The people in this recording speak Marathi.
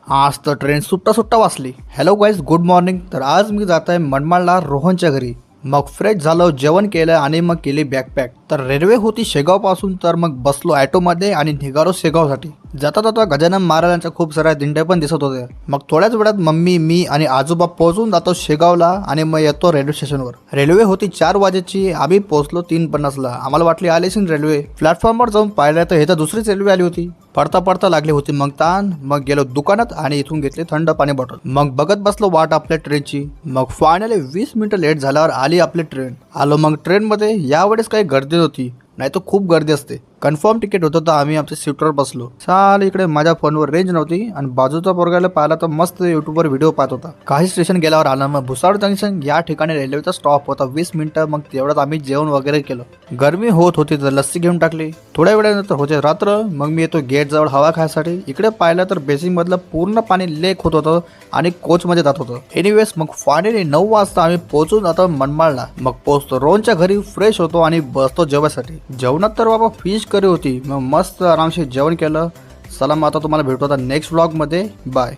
आज तर ट्रेन सुट्टा सुट्टा वाचली. Hello guys, good morning. तर आज मी जात आहे मनमाडला रोहनच्या घरी. मग फ्रेश झालो, जेवण केलं आणि मग केली बॅकपॅक. तर रेल्वे होती शेगावपासून, तर मग बसलो ॲटोमध्ये आणि निघालो शेगावसाठी. जाता जाता गजानन महाराजांच्या खूप साऱ्या दिंड्या पण दिसत होत्या. मग थोड्याच वेळात मम्मी, मी आणि आजोबा पोहोचून जातो शेगावला आणि मग येतो रेल्वे स्टेशनवर. रेल्वे होती 4 वाजेची. आम्ही पोहोचलो 3:50ला. आम्हाला वाटली आलीच रेल्वे. प्लॅटफॉर्मवर जाऊन पाहिलं तर हे तर दुसरीच रेल्वे आली होती. पडता पडता लागली होती मग ताण. मग गेलो दुकानात आणि इथून घेतली थंड पाणी बॉटल. मग बघत बसलो वाट आपल्या ट्रेनची. मग फायनली 20 मिनिटं लेट झाल्यावर आली आपली ट्रेन. आलो मग ट्रेनमध्ये. यावेळेस काही गर्दी नव्हती, नाही तर खूप गर्दी असते. कन्फर्म तिकीट होतं तर आम्ही आमच्या सीटवर बसलो. चाल इकडे माझ्या फोनवर रेंज नव्हती आणि बाजूचा पोरगाला पाहिला तर मस्त युट्यूबवर व्हिडिओ पाहत होता. काही स्टेशन गेल्यावर आला. मग भुसावळ जंक्शन या ठिकाणी रेल्वेचा स्टॉप होता. 20 मिनिटं. मग तेवढ्यात आम्ही जेवण वगैरे केलं. गरमी होत होती तर लस्सी घेऊन टाकली. थोड्या वेळानंतर होते रात्र. मग मी येतो गेट जवळ हवा खायसाठी. इकडे पाहिलं तर बेसिंग मधलं पूर्ण पाणी लेक होत होतं आणि कोचमध्ये जात होतं. एनिवेज मग फायनली 9 वाजता आम्ही पोहोचून जातो मनमाडला. मग पोहोचतो रोहनच्या घरी, फ्रेश होतो आणि बसतो जेवायसाठी. जेवणात तर बाबा फिश करी होती. मग मस्त आरामशीर जेवण केलं. चला मग आता तुम्हाला भेटू आता नेक्स्ट व्लॉगमध्ये. बाय.